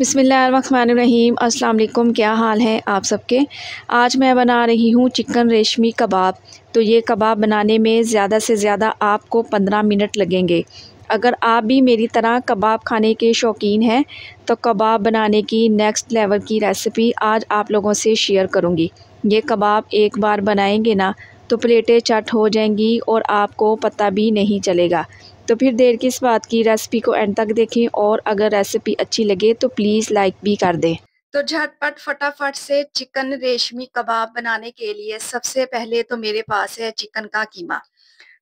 बिस्मिल्लाहिर्रहमानिर्रहीम। अस्सलाम वालेकुम। क्या हाल है आप सबके। आज मैं बना रही हूँ चिकन रेशमी कबाब। तो ये कबाब बनाने में ज़्यादा से ज़्यादा आपको 15 मिनट लगेंगे। अगर आप भी मेरी तरह कबाब खाने के शौकीन हैं तो कबाब बनाने की नेक्स्ट लेवल की रेसिपी आज आप लोगों से शेयर करूँगी। ये कबाब एक बार बनाएंगे ना तो प्लेटें चट हो जाएंगी और आपको पता भी नहीं चलेगा। तो फिर देर किस बात की, रेसिपी को एंड तक देखें और अगर रेसिपी अच्छी लगे तो प्लीज़ लाइक भी कर दें। तो झटपट फटाफट से चिकन रेशमी कबाब बनाने के लिए सबसे पहले तो मेरे पास है चिकन का कीमा।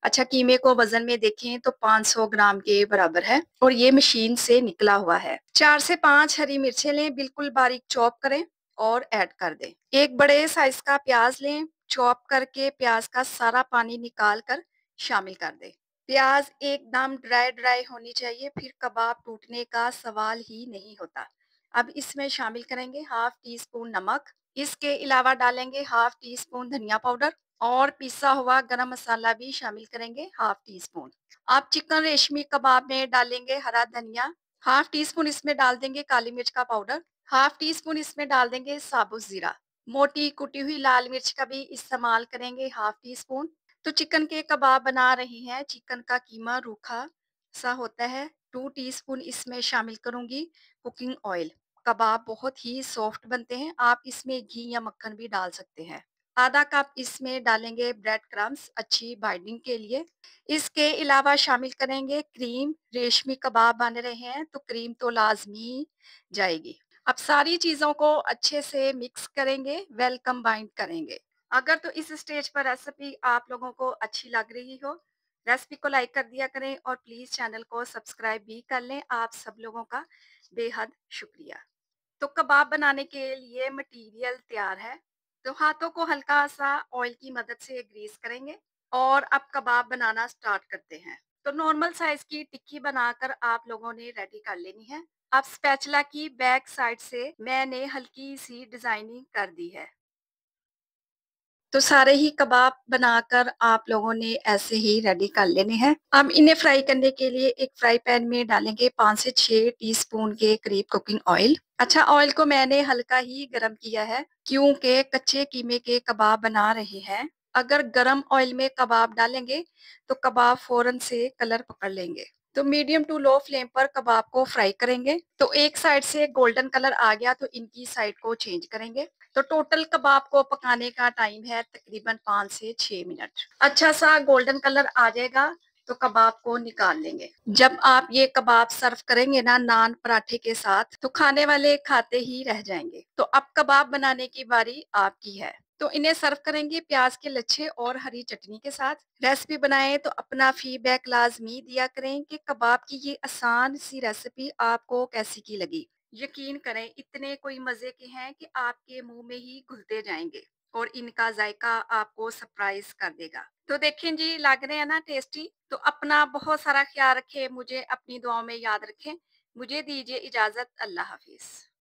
अच्छा, कीमे को वजन में देखें तो 500 ग्राम के बराबर है और ये मशीन से निकला हुआ है। 4 से 5 हरी मिर्चें लें, बिल्कुल बारीक चॉप करें और ऐड कर दें। एक बड़े साइज का प्याज लें, चॉप करके प्याज का सारा पानी निकाल कर शामिल कर दें। प्याज एकदम ड्राई ड्राई होनी चाहिए, फिर कबाब टूटने का सवाल ही नहीं होता। अब इसमें शामिल करेंगे हाफ टी स्पून नमक। इसके अलावा डालेंगे हाफ टी स्पून धनिया पाउडर और पिसा हुआ गरम मसाला भी शामिल करेंगे हाफ टी स्पून। आप चिकन रेशमी कबाब में डालेंगे हरा धनिया, हाफ टी स्पून इसमें डाल देंगे काली मिर्च का पाउडर, हाफ टी स्पून इसमें डाल देंगे साबुत जीरा। मोटी कुटी हुई लाल मिर्च का भी इस्तेमाल करेंगे हाफ टी स्पून। तो चिकन के कबाब बना रही हैं, चिकन का कीमा रूखा सा होता है। 2 टीस्पून इसमें शामिल करूंगी कुकिंग ऑयल। कबाब बहुत ही सॉफ्ट बनते हैं, आप इसमें घी या मक्खन भी डाल सकते हैं। आधा कप इसमें डालेंगे ब्रेड क्रम्स अच्छी बाइंडिंग के लिए। इसके अलावा शामिल करेंगे क्रीम। रेशमी कबाब बन रहे हैं तो क्रीम तो लाजमी जाएगी। अब सारी चीजों को अच्छे से मिक्स करेंगे, वेल कंबाइंड करेंगे। अगर तो इस स्टेज पर रेसिपी आप लोगों को अच्छी लग रही हो, रेसिपी को लाइक कर दिया करें और प्लीज चैनल को सब्सक्राइब भी कर लें। आप सब लोगों का बेहद शुक्रिया। तो कबाब बनाने के लिए मटेरियल तैयार है। तो हाथों को हल्का सा ऑयल की मदद से ग्रीस करेंगे और अब कबाब बनाना स्टार्ट करते हैं। तो नॉर्मल साइज की टिक्की बनाकर आप लोगों ने रेडी कर लेनी है। अब स्पैचुला की बैक साइड से मैंने हल्की सी डिजाइनिंग कर दी है। तो सारे ही कबाब बनाकर आप लोगों ने ऐसे ही रेडी कर लेने हैं। अब इन्हें फ्राई करने के लिए एक फ्राई पैन में डालेंगे 5 से 6 टीस्पून के करीब कुकिंग ऑयल। अच्छा, ऑयल को मैंने हल्का ही गरम किया है क्योंकि कच्चे कीमे के कबाब बना रहे हैं। अगर गरम ऑयल में कबाब डालेंगे तो कबाब फौरन से कलर पकड़ लेंगे। तो मीडियम टू लो फ्लेम पर कबाब को फ्राई करेंगे। तो एक साइड से गोल्डन कलर आ गया तो इनकी साइड को चेंज करेंगे। तो टोटल कबाब को पकाने का टाइम है तकरीबन 5 से 6 मिनट। अच्छा सा गोल्डन कलर आ जाएगा तो कबाब को निकाल लेंगे। जब आप ये कबाब सर्व करेंगे ना नान पराठे के साथ तो खाने वाले खाते ही रह जाएंगे। तो अब कबाब बनाने की बारी आपकी है। तो इन्हें सर्व करेंगे प्याज के लच्छे और हरी चटनी के साथ। रेसिपी बनाएं तो अपना फीडबैक लाजमी दिया करें कि कबाब की ये आसान सी रेसिपी आपको कैसी की लगी। यकीन करें इतने कोई मजे के हैं कि आपके मुंह में ही घुलते जाएंगे और इनका जायका आपको सरप्राइज कर देगा। तो देखें जी, लग रहे हैं ना टेस्टी। तो अपना बहुत सारा ख्याल रखें, मुझे अपनी दुआओं में याद रखें। मुझे दीजिए इजाजत। अल्लाह हाफिज।